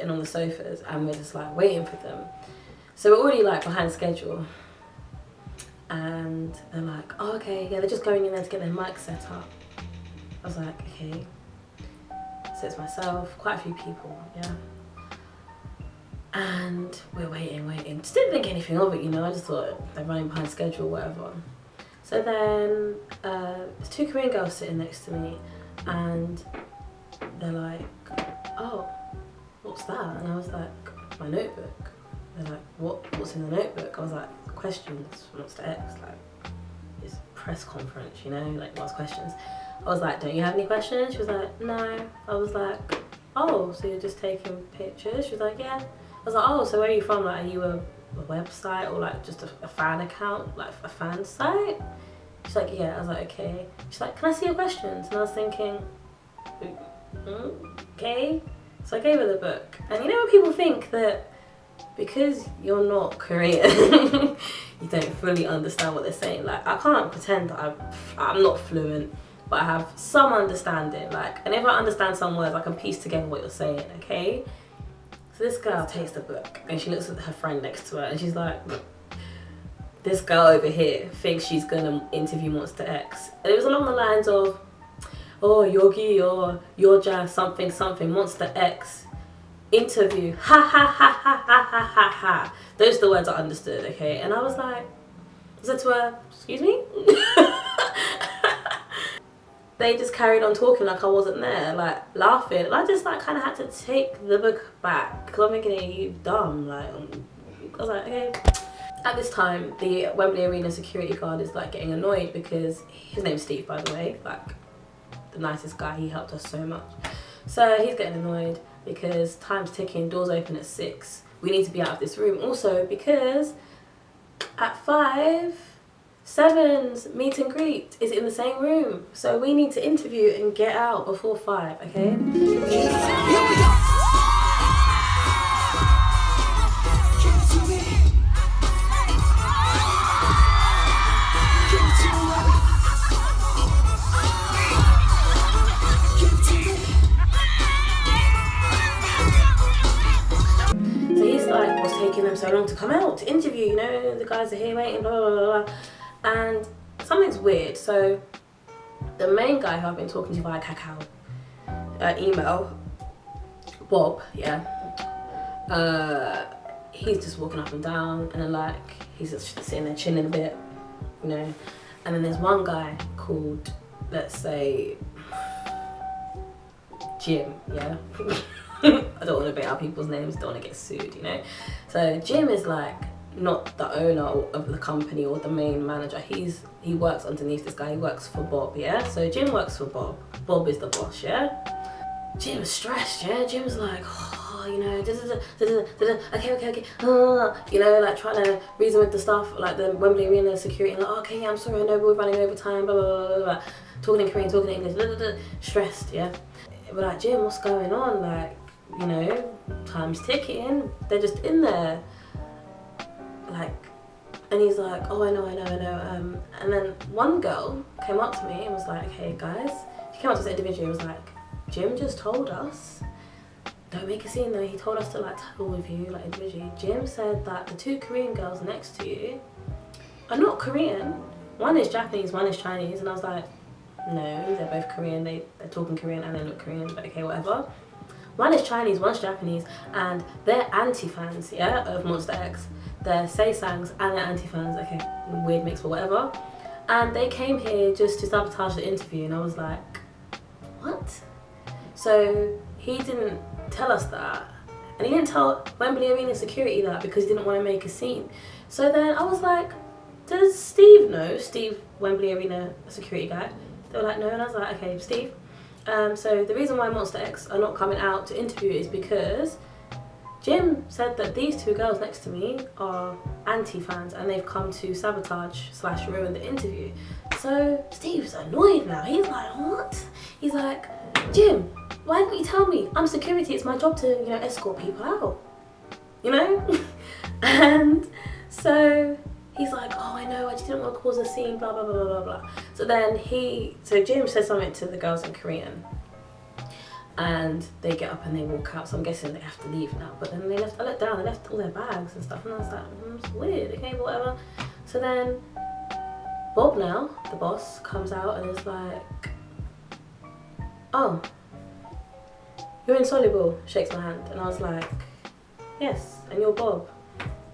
sitting on the sofas and we're just like waiting for them. So we're already like behind schedule. And they're like, oh, okay, yeah, they're just going in there to get their mic set up. I was like, okay. So it's myself, quite a few people, yeah. And we're waiting. Just didn't think anything of it, you know. I just thought they're running behind schedule, whatever. So then there's 2 Korean girls sitting next to me, and they're like, oh, what's that? And I was like, my notebook. They're like, what's in the notebook? I was like, questions from Monster X, like it's a press conference, you know, like ask questions. I was like, don't you have any questions? She was like, no. I was like, oh, so you're just taking pictures? She was like, yeah. I was like, oh, so where are you from? Like, are you a website or like just a fan account, like a fan site? She's like, yeah. I was like, okay. She's like, can I see your questions? And I was thinking, okay. So I gave her the book. And you know when people think that because you're not Korean, you don't fully understand what they're saying. Like, I can't pretend that I'm not fluent, but I have some understanding. Like, and if I understand some words, I can piece together what you're saying, okay? So this girl takes the book and she looks at her friend next to her and she's like, this girl over here thinks she's gonna interview Monster X. And it was along the lines of, oh, Yogi or Yoja something, Monster X. Interview, ha ha ha ha ha ha ha ha. Those are the words I understood, okay? And I was like, I said to her, excuse me? They just carried on talking like I wasn't there, like laughing. And I just like kind of had to take the book back because I'm thinking, hey, you dumb. Like, I was like, okay. At this time, the Wembley Arena security guard is like getting annoyed because his name's Steve, by the way, like the nicest guy. He helped us so much. So he's getting annoyed because time's ticking, doors open at 6. We need to be out of this room. Also because at 5, 7's meet and greet is in the same room. So we need to interview and get out before 5, okay? Taking them so long to come out to interview, you know, the guys are here waiting, blah blah blah blah. And something's weird. So the main guy who I've been talking to via Kakao email, Bob, yeah, he's just walking up and down and then like he's just sitting there chilling a bit, you know. And then there's one guy called, let's say, Jim, yeah. I don't want to bait out people's names, don't want to get sued, you know. So Jim is like not the owner of the company or the main manager. He works underneath this guy. He works for Bob, yeah. So Jim works for Bob. Bob is the boss, yeah. Jim is stressed, yeah. Jim's like, oh, you know, okay, you know, like trying to reason with the stuff, like the Wembley Arena security, and like, okay, yeah, I'm sorry, I know we're running over time, blah blah blah blah blah. Talking in Korean, talking in English, blah, blah, blah. Stressed, yeah. We're like, Jim, what's going on? Like, you know, time's ticking. They're just in there, like, and he's like, oh, I know. And then one girl came up to me and was like, hey guys, she came up to us individually and was like, Jim just told us, don't make a scene though. He told us to like tackle with you, like individually. Jim said that the 2 Korean girls next to you are not Korean. One is Japanese, one is Chinese. And I was like, no, they're both Korean. They're talking Korean and they look Korean, but okay, whatever. One is Chinese, one's Japanese, and they're anti-fans, yeah, of Monster X. They're Sae-sangs and they're anti-fans, okay, weird mix, but whatever. And they came here just to sabotage the interview, and I was like, what? So he didn't tell us that, and he didn't tell Wembley Arena security that because he didn't want to make a scene. So then I was like, does Steve know? Steve, Wembley Arena security guy. They were like, no, and I was like, okay, Steve. So the reason why Monster X are not coming out to interview is because Jim said that these 2 girls next to me are anti-fans and they've come to sabotage / ruin the interview. So Steve's annoyed now. He's like, what? He's like, Jim, why didn't you tell me? I'm security, it's my job to, you know, escort people out, you know? And so he's like, oh, I know, I just didn't want to cause a scene, blah, blah, blah, blah, blah. So then Jim said something to the girls in Korean. And they get up and they walk out, so I'm guessing they have to leave now. But then I looked down, they left all their bags and stuff, and I was like, it's weird, okay, but whatever. So then Bob now, the boss, comes out and is like, oh, you're inSEOULuble, shakes my hand. And I was like, yes, and you're Bob.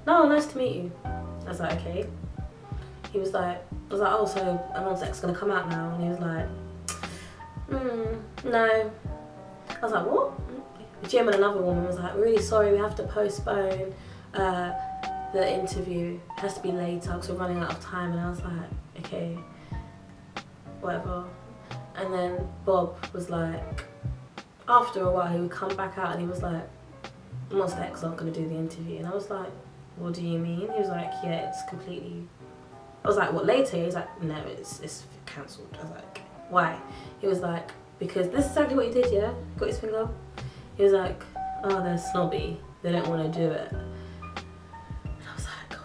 No, nice to meet you. I was like, okay. He was like, I was like, oh, so Unported's gonna come out now? And he was like, no. I was like, what? Jim and another woman was like, really sorry, we have to postpone the interview. It has to be later because we're running out of time. And I was like, okay, whatever. And then Bob was like, after a while, he would come back out and he was like, inSEOULuble aren't going to do the interview. And I was like, what do you mean? He was like, yeah, it's completely... I was like, what, later? He was like, no, it's cancelled. I was like, why? He was like, because this is exactly what he did, yeah? Got his finger? He was like, oh, they're snobby. They don't want to do it. And I was like,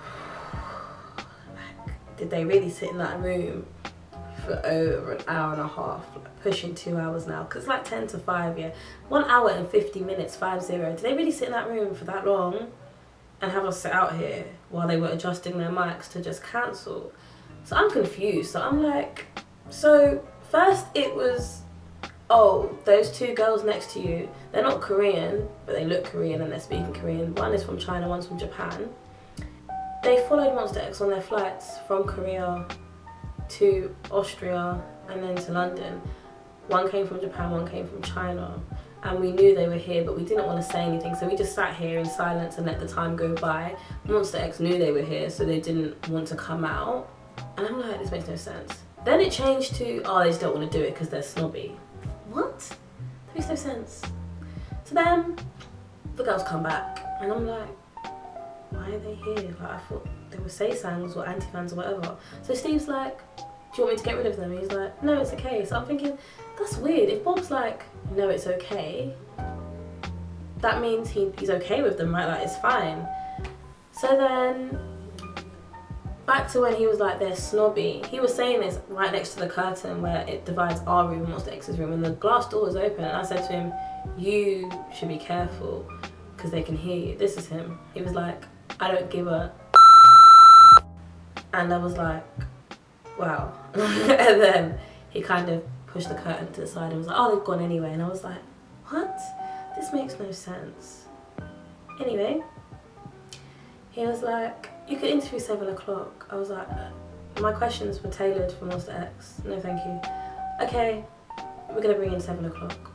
did they really sit in that room for over an hour and a half, like pushing 2 hours now? Because it's like 10 to 5, yeah? 1 hour and 50 minutes, 5-0. Did they really sit in that room for that long and have us sit out here while they were adjusting their mics to just cancel? So I'm confused. So I'm like, so first it was, oh, those two girls next to you, they're not Korean, but they look Korean and they're speaking Korean. One is from China, one's from Japan. They followed inSEOULuble on their flights from Korea to Austria and then to London. One came from Japan, one came from China. And we knew they were here, but we didn't want to say anything, so we just sat here in silence and let the time go by. inSEOULuble knew they were here, so they didn't want to come out. And I'm like, this makes no sense. Then it changed to, oh, they just don't want to do it because they're snobby. What? That makes no sense. So then the girls come back and I'm like, why are they here? Like, I thought they were say-sangs or anti-fans or whatever. So Steve's like, do you want me to get rid of them? He's like, no, it's okay. So I'm thinking, that's weird. If Bob's like, no, it's okay, that means he's okay with them, right? Like, it's fine. So then back to when he was like, they're snobby. He was saying this right next to the curtain where it divides our room and inSEOULuble's room, and the glass door was open, and I said to him, you should be careful because they can hear you. This is him. He was like, I don't give a... And I was like, wow. And then he kind of pushed the curtain to the side and was like, oh, they've gone anyway. And I was like, what? This makes no sense. Anyway, he was like, you could interview 7 o'clock. I was like, my questions were tailored for inSEOULuble. No, thank you. Okay, we're gonna bring in 7 o'clock.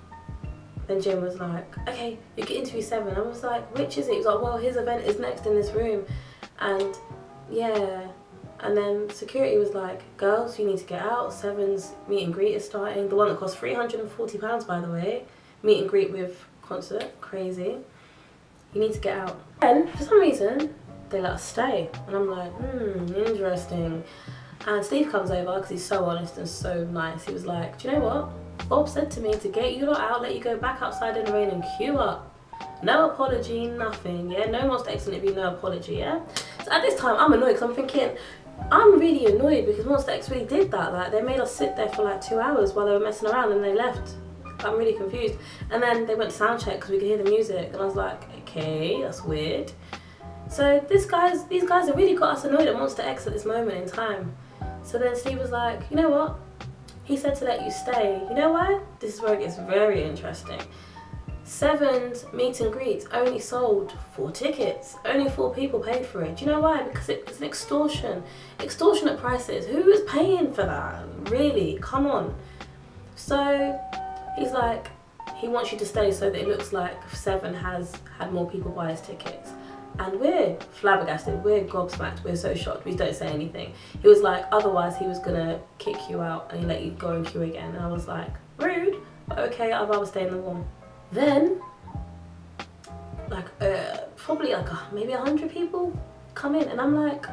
Then Jim was like, okay, you can interview 7. I was like, which is it? He was like, well, his event is next in this room. And yeah. And then security was like, girls, you need to get out. 7's meet and greet is starting. The one that cost £340, by the way. Meet and greet with concert. Crazy. You need to get out. And for some reason, they let us stay. And I'm like, interesting. And Steve comes over because he's so honest and so nice. He was like, do you know what? Bob said to me to get you lot out, let you go back outside in the rain and queue up. No apology, nothing, yeah? No one's texting it, be no apology, yeah? So at this time, I'm annoyed because I'm thinking, I'm really annoyed because inSEOULuble really did that. Like, they made us sit there for like 2 hours while they were messing around and they left. I'm really confused. And then they went to sound check because we could hear the music. And I was like, okay, that's weird. So these guys have really got us annoyed at inSEOULuble at this moment in time. So then Steve was like, you know what? He said to let you stay. You know why? This is where it gets very interesting. 7's meet and greet only sold 4 tickets. Only 4 people paid for it. Do you know why? Because it's an extortion. Extortionate prices. Who is paying for that? Really? Come on. So he's like, he wants you to stay so that it looks like 7 has had more people buy his tickets. And we're flabbergasted, we're gobsmacked, we're so shocked, we don't say anything. He was like, otherwise he was gonna kick you out and let you go and queue again. And I was like, rude, but okay, I'd rather stay in the warm. Then, like, probably like maybe 100 people come in, and I'm like,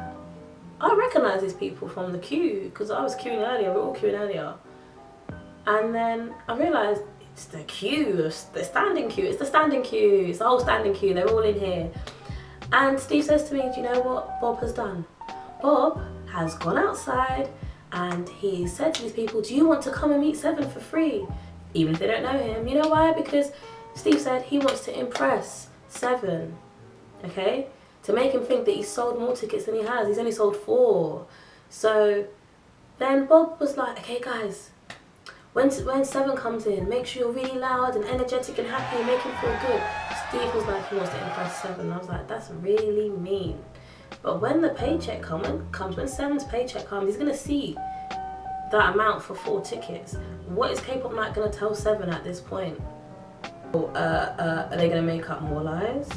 I recognise these people from the queue, because I was queuing earlier, we were all queuing earlier. And then I realised it's the queue, the standing queue, it's the standing queue, it's the whole standing queue, they're all in here. And Steve says to me, do you know what Bob has done? Bob has gone outside and he said to these people, do you want to come and meet 7 for free? even if they don't know him. You know why? Because Steve said he wants to impress Seven, okay? To make him think that he's sold more tickets than he has. He's only sold 4. So then Bob was like, okay guys, when Seven comes in, make sure you're really loud and energetic and happy and make him feel good. Steve was like, he wants to impress Seven. I was like, that's really mean. But when the paycheck comes, when Seven's paycheck comes, he's gonna see that amount for 4 tickets. What is KPopKnight gonna tell Seven at this point? Are they gonna make up more lies?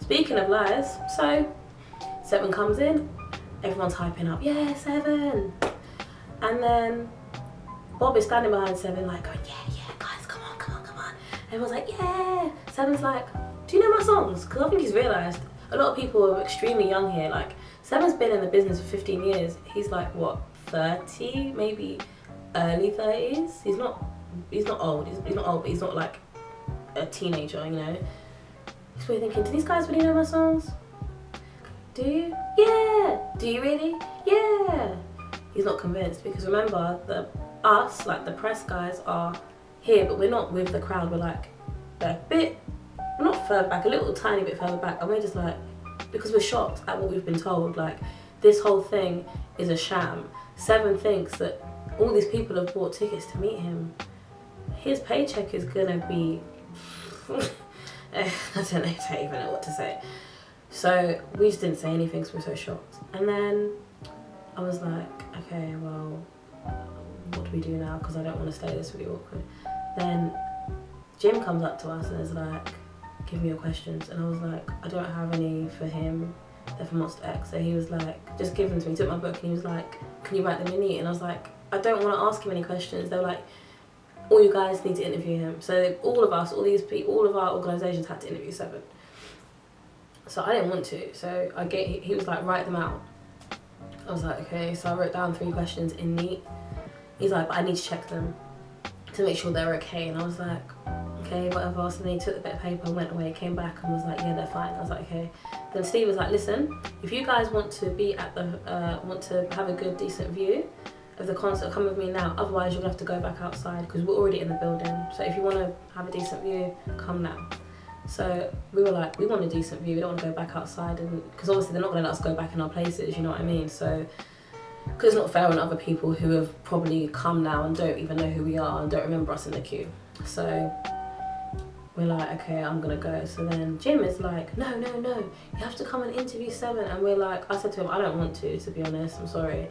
Speaking of lies, so Seven comes in, everyone's hyping up, yeah, Seven. And then Bob is standing behind Seven like going, yeah, guys, come on. Everyone's like, yeah. Seven's like, do you know my songs? Because I think he's realised a lot of people are extremely young here. Like, Seven's been in the business for 15 years. He's like, what, 30? Maybe early 30s? He's not old. He's not old, but he's not like a teenager, you know? He's really thinking, do these guys really know my songs? Do you? Yeah. Do you really? Yeah. He's not convinced because remember, us, like the press guys, are here, but we're not with the crowd. We're like a bit, not further back, a little tiny bit further back, and we're just like, because we're shocked at what we've been told. Like, this whole thing is a sham. Seven thinks that all these people have bought tickets to meet him. His paycheck is gonna be, I don't even know what to say. So we just didn't say anything because we're so shocked. And then I was like, okay, well, what do we do now? Because I don't want to stay this really awkward. Then Jim comes up to us and is like, give me your questions. And I was like, I don't have any for him. They're for Monster X. So he was like, just give them to me. He took my book and he was like, can you write them in neat? And I was like, I don't want to ask him any questions. They were like, all you guys need to interview him. So all of us, all these people, all of our organisations had to interview Seven. So I didn't want to. So he was like, write them out. I was like, okay. So I wrote down 3 questions in neat. He's like, but I need to check them to make sure they're okay. And I was like, okay, whatever. So then he took the bit of paper and went away, came back and was like, yeah, they're fine. I was like, okay. Then Steve was like, listen, if you guys want to be at the, want to have a good, decent view of the concert, come with me now. Otherwise, you're gonna have to go back outside because we're already in the building. So if you want to have a decent view, come now. So we were like, we want a decent view. We don't want to go back outside, and because obviously they're not gonna let us go back in our places. You know what I mean? So because it's not fair on other people who have probably come now and don't even know who we are and don't remember us in the queue. So we're like, okay, I'm gonna go. So then Jim is like, no, you have to come and interview Seven. And we're like, I said to him, I don't want to be honest, I'm sorry.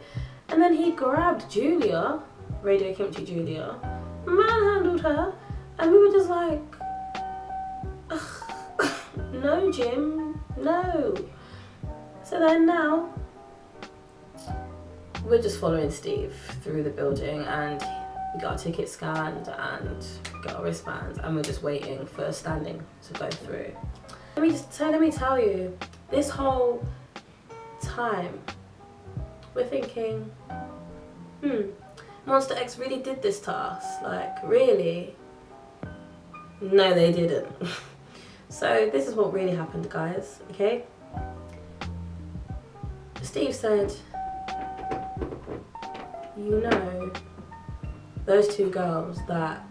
And then he grabbed Julia, Radio Kimchi Julia, manhandled her, and we were just like, no, Jim, no. So then now, we're just following Steve through the building, and we got our tickets scanned and got our wristbands, and we're just waiting for standing to go through. Let me tell you, this whole time, we're thinking, Monster X really did this to us, like, really? No, they didn't. So this is what really happened, guys, okay? Steve said, you know, those 2 girls that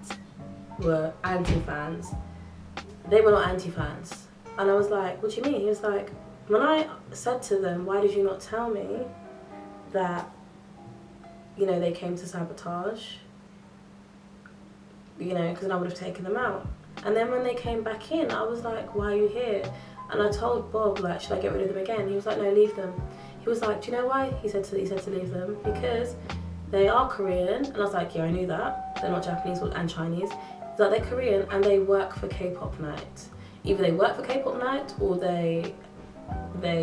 were anti-fans, they were not anti-fans. And I was like, what do you mean? He was like, when I said to them, why did you not tell me that, you know, they came to sabotage, you know, because then I would have taken them out. And then when they came back in, I was like, why are you here? And I told Bob, like, should I get rid of them again? He was like, no, leave them. He was like, do you know why? He said to leave them, because they are Korean. And I was like, yeah, I knew that. They're not Japanese and Chinese. He's like, they're Korean and they work for KPopKnight. Either they work for KPopKnight or they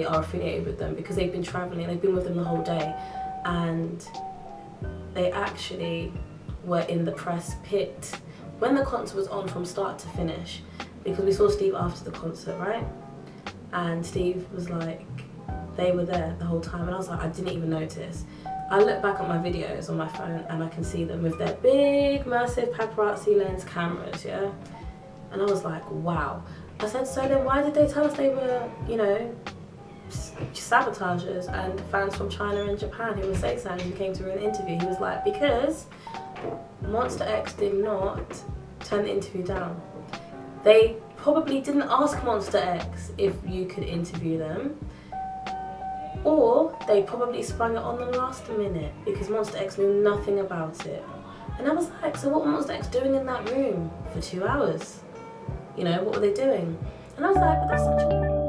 are affiliated with them, because they've been traveling, they've been with them the whole day. And they actually were in the press pit when the concert was on from start to finish, because we saw Steve after the concert, right? And Steve was like, they were there the whole time. And I was like, I didn't even notice. I look back at my videos on my phone and I can see them with their big, massive paparazzi lens cameras, yeah? And I was like, wow. I said, so then why did they tell us they were, you know, sabotagers and fans from China and Japan who were Seisans who came to an interview? He was like, because Monster X did not turn the interview down. They probably didn't ask Monster X if you could interview them, or they probably sprung it on the last minute because Monster X knew nothing about it. And I was like, so what were Monster X doing in that room for 2 hours? You know, what were they doing? And I was like, but that's such a weird